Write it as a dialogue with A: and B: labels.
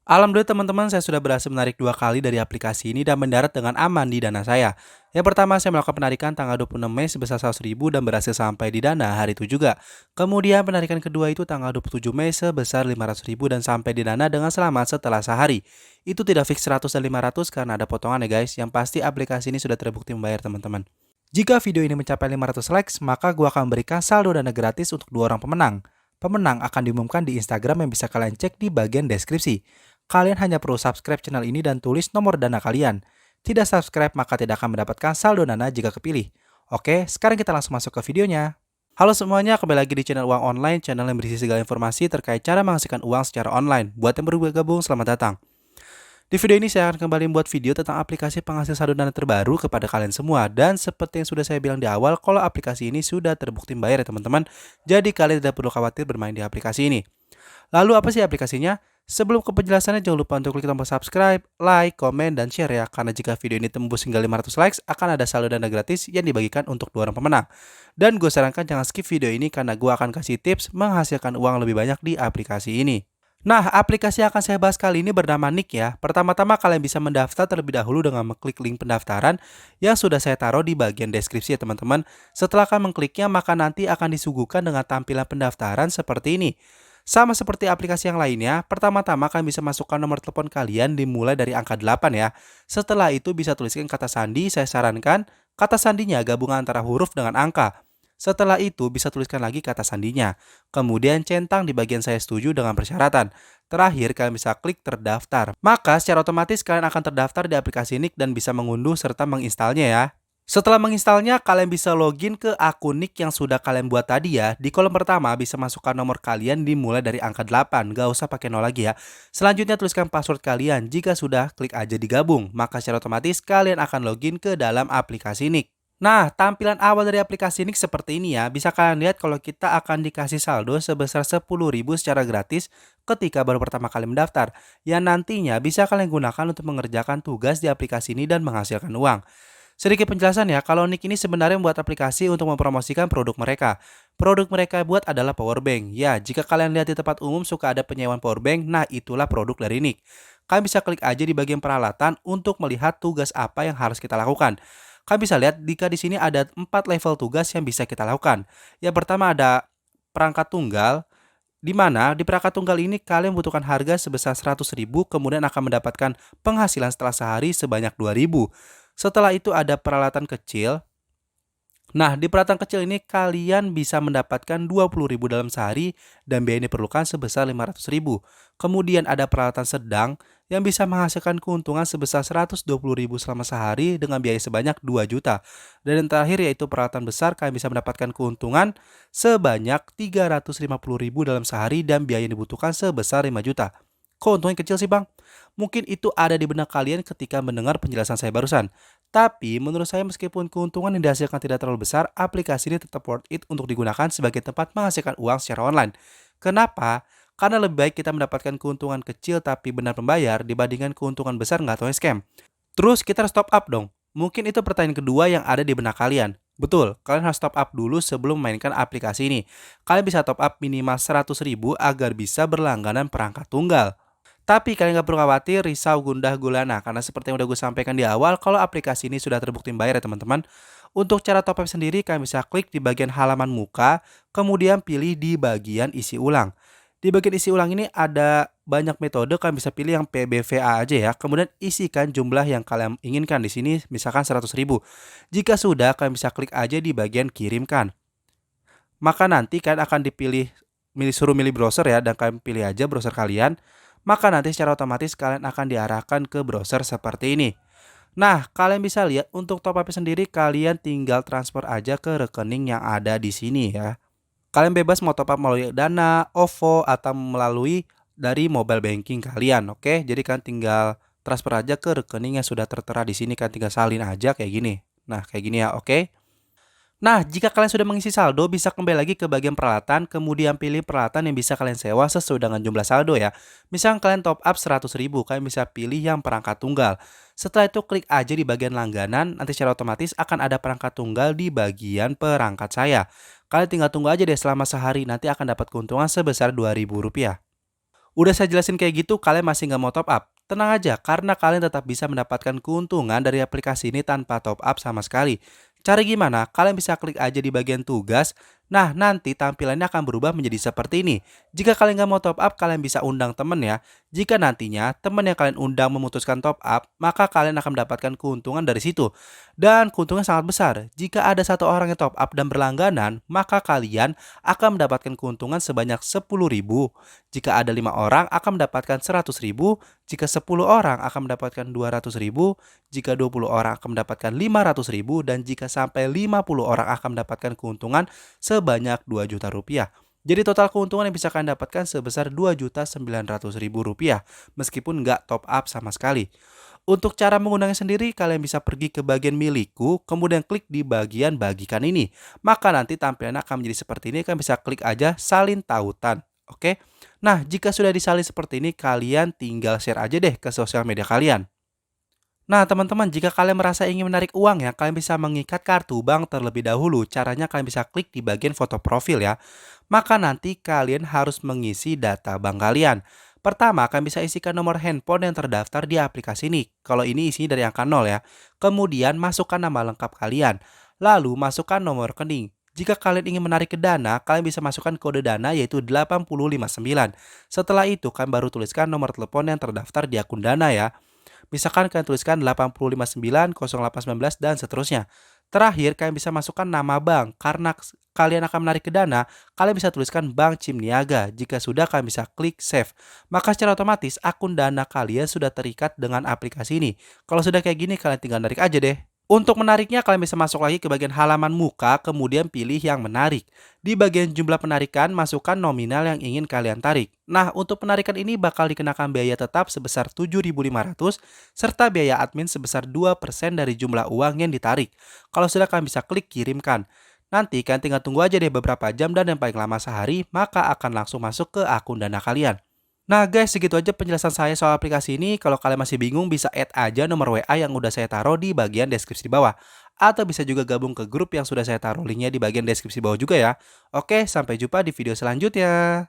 A: Alhamdulillah teman-teman, saya sudah berhasil menarik 2 kali dari aplikasi ini dan mendarat dengan aman di Dana saya. Yang pertama, saya melakukan penarikan tanggal 26 Mei sebesar 100.000 dan berhasil sampai di Dana hari itu juga. Kemudian penarikan kedua itu tanggal 27 Mei sebesar 500.000 dan sampai di Dana dengan selamat setelah sehari. Itu tidak fix 100 dan 500 karena ada potongan ya guys. Yang pasti aplikasi ini sudah terbukti membayar teman-teman. Jika video ini mencapai 500 likes, maka gua akan memberikan saldo dana gratis untuk 2 orang pemenang. Pemenang akan diumumkan di Instagram yang bisa kalian cek di bagian deskripsi. Kalian hanya perlu subscribe channel ini dan tulis nomor dana kalian. Tidak subscribe maka tidak akan mendapatkan saldo dana jika kepilih. Oke, sekarang kita langsung masuk ke videonya. Halo semuanya, kembali lagi di channel Uang Online, channel yang berisi segala informasi terkait cara menghasilkan uang secara online. Buat yang baru bergabung, selamat datang. Di video ini saya akan kembali membuat video tentang aplikasi penghasil saldo dana terbaru kepada kalian semua. Dan seperti yang sudah saya bilang di awal, kalau aplikasi ini sudah terbukti membayar ya teman-teman. Jadi kalian tidak perlu khawatir bermain di aplikasi ini. Lalu apa sih aplikasinya? Sebelum ke penjelasannya jangan lupa untuk klik tombol subscribe, like, komen, dan share ya. Karena jika video ini tembus hingga 500 likes, akan ada saldo dana gratis yang dibagikan untuk 2 orang pemenang. Dan gue sarankan jangan skip video ini karena gue akan kasih tips menghasilkan uang lebih banyak di aplikasi ini. Nah, aplikasi yang akan saya bahas kali ini bernama Nik ya. Pertama-tama kalian bisa mendaftar terlebih dahulu dengan mengklik link pendaftaran yang sudah saya taruh di bagian deskripsi ya teman-teman. Setelah kalian mengkliknya, maka nanti akan disuguhkan dengan tampilan pendaftaran seperti ini. Sama seperti aplikasi yang lainnya, pertama-tama kalian bisa masukkan nomor telepon kalian dimulai dari angka 8 ya. Setelah itu bisa tuliskan kata sandi, saya sarankan kata sandinya gabungan antara huruf dengan angka. Setelah itu bisa tuliskan lagi kata sandinya. Kemudian centang di bagian saya setuju dengan persyaratan. Terakhir kalian bisa klik terdaftar. Maka secara otomatis kalian akan terdaftar di aplikasi Nik dan bisa mengunduh serta menginstalnya ya. Setelah menginstalnya, kalian bisa login ke akun Nik yang sudah kalian buat tadi ya. Di kolom pertama bisa masukkan nomor kalian dimulai dari angka 8, gak usah pakai 0 lagi ya. Selanjutnya tuliskan password kalian. Jika sudah, klik aja digabung. Maka secara otomatis kalian akan login ke dalam aplikasi Nik. Nah, tampilan awal dari aplikasi Nik seperti ini ya. Bisa kalian lihat kalau kita akan dikasih saldo sebesar 10.000 secara gratis ketika baru pertama kali mendaftar. Yang nantinya bisa kalian gunakan untuk mengerjakan tugas di aplikasi ini dan menghasilkan uang. Sedikit penjelasan ya, kalau Nik ini sebenarnya membuat aplikasi untuk mempromosikan produk mereka. Produk mereka buat adalah power bank. Ya, jika kalian lihat di tempat umum suka ada penyewaan power bank, nah itulah produk dari Nik. Kalian bisa klik aja di bagian peralatan untuk melihat tugas apa yang harus kita lakukan. Kalian bisa lihat jika di sini ada 4 level tugas yang bisa kita lakukan. Yang pertama ada perangkat tunggal, di mana di perangkat tunggal ini kalian membutuhkan harga sebesar 100.000 kemudian akan mendapatkan penghasilan setelah sehari sebanyak 2.000. Setelah itu ada peralatan kecil. Nah, di peralatan kecil ini kalian bisa mendapatkan 20.000 dalam sehari dan biaya yang diperlukan sebesar 500.000. Kemudian ada peralatan sedang yang bisa menghasilkan keuntungan sebesar 120.000 selama sehari dengan biaya sebanyak 2 juta. Dan yang terakhir yaitu peralatan besar, kalian bisa mendapatkan keuntungan sebanyak 350.000 dalam sehari dan biaya yang dibutuhkan sebesar 5 juta. Kok untungnya kecil sih bang? Mungkin itu ada di benak kalian ketika mendengar penjelasan saya barusan. Tapi menurut saya meskipun keuntungan yang dihasilkan tidak terlalu besar, aplikasi ini tetap worth it untuk digunakan sebagai tempat menghasilkan uang secara online. Kenapa? Karena lebih baik kita mendapatkan keuntungan kecil tapi benar membayar dibandingkan keuntungan besar nggak tahu scam. Terus kita harus top up dong. Mungkin itu pertanyaan kedua yang ada di benak kalian. Betul, kalian harus top up dulu sebelum memainkan aplikasi ini. Kalian bisa top up minimal 100.000 agar bisa berlangganan perangkat tunggal. Tapi kalian nggak perlu khawatir, risau, gundah, gulana. Karena seperti yang udah gue sampaikan di awal, kalau aplikasi ini sudah terbukti membayar ya teman-teman. Untuk cara top up sendiri, kalian bisa klik di bagian halaman muka, kemudian pilih di bagian isi ulang. Di bagian isi ulang ini ada banyak metode, kalian bisa pilih yang PBVA aja ya. Kemudian isikan jumlah yang kalian inginkan di sini, misalkan 100.000. Jika sudah, kalian bisa klik aja di bagian kirimkan. Maka nanti kalian akan dipilih, suruh milih browser ya, dan kalian pilih aja browser kalian. Maka nanti secara otomatis kalian akan diarahkan ke browser seperti ini. Nah, kalian bisa lihat untuk top up sendiri kalian tinggal transfer aja ke rekening yang ada di sini ya. Kalian bebas mau top up melalui Dana, OVO atau melalui dari mobile banking kalian, oke? Jadi kalian tinggal transfer aja ke rekening yang sudah tertera di sini, kan tinggal salin aja kayak gini. Nah, kayak gini ya, oke? Nah, jika kalian sudah mengisi saldo, bisa kembali lagi ke bagian peralatan, kemudian pilih peralatan yang bisa kalian sewa sesuai dengan jumlah saldo ya. Misal kalian top up 100.000, kalian bisa pilih yang perangkat tunggal. Setelah itu klik aja di bagian langganan, nanti secara otomatis akan ada perangkat tunggal di bagian perangkat saya. Kalian tinggal tunggu aja deh selama sehari, nanti akan dapat keuntungan sebesar Rp2.000. Udah saya jelasin kayak gitu, kalian masih nggak mau top up? Tenang aja, karena kalian tetap bisa mendapatkan keuntungan dari aplikasi ini tanpa top up sama sekali. Cara gimana? Kalian bisa klik aja di bagian tugas. Nah, nanti tampilannya akan berubah menjadi seperti ini. Jika kalian nggak mau top up, kalian bisa undang temen ya. Jika nantinya teman yang kalian undang memutuskan top up, maka kalian akan mendapatkan keuntungan dari situ. Dan keuntungan sangat besar. Jika ada satu orang yang top up dan berlangganan, maka kalian akan mendapatkan keuntungan sebanyak 10.000. Jika ada 5 orang akan mendapatkan 100.000, jika 10 orang akan mendapatkan 200.000, jika 20 orang akan mendapatkan 500.000, dan jika sampai 50 orang akan mendapatkan keuntungan sebanyak 2 juta rupiah. Jadi total keuntungan yang bisa kalian dapatkan sebesar 2.900.000 rupiah meskipun nggak top up sama sekali. Untuk cara mengundangnya sendiri, kalian bisa pergi ke bagian milikku, kemudian klik di bagian bagikan ini. Maka nanti tampilannya akan menjadi seperti ini, kalian bisa klik aja salin tautan. Oke. Nah, jika sudah disalin seperti ini, kalian tinggal share aja deh ke sosial media kalian. Nah, teman-teman, jika kalian merasa ingin menarik uang ya, kalian bisa mengikat kartu bank terlebih dahulu. Caranya kalian bisa klik di bagian foto profil ya. Maka nanti kalian harus mengisi data bank kalian. Pertama, kalian bisa isikan nomor handphone yang terdaftar di aplikasi ini. Kalau ini isinya dari angka 0 ya. Kemudian masukkan nama lengkap kalian. Lalu masukkan nomor rekening. Jika kalian ingin menarik ke dana, kalian bisa masukkan kode dana yaitu 8059. Setelah itu, kalian baru tuliskan nomor telepon yang terdaftar di akun dana ya. Misalkan kalian tuliskan 8059 0819 dan seterusnya. Terakhir, kalian bisa masukkan nama bank. Karena kalian akan menarik ke dana, kalian bisa tuliskan Bank Cimniaga. Jika sudah, kalian bisa klik save. Maka secara otomatis akun dana kalian sudah terikat dengan aplikasi ini. Kalau sudah kayak gini, kalian tinggal narik aja deh. Untuk menariknya, kalian bisa masuk lagi ke bagian halaman muka, kemudian pilih yang menarik. Di bagian jumlah penarikan, masukkan nominal yang ingin kalian tarik. Nah, untuk penarikan ini bakal dikenakan biaya tetap sebesar 7.500, serta biaya admin sebesar 2% dari jumlah uang yang ditarik. Kalau sudah, kalian bisa klik kirimkan. Nanti kalian tinggal tunggu aja deh beberapa jam dan yang paling lama sehari, maka akan langsung masuk ke akun dana kalian. Nah guys, segitu aja penjelasan saya soal aplikasi ini. Kalau kalian masih bingung, bisa add aja nomor WA yang udah saya taruh di bagian deskripsi di bawah. Atau bisa juga gabung ke grup yang sudah saya taruh linknya di bagian deskripsi bawah juga ya. Oke, sampai jumpa di video selanjutnya.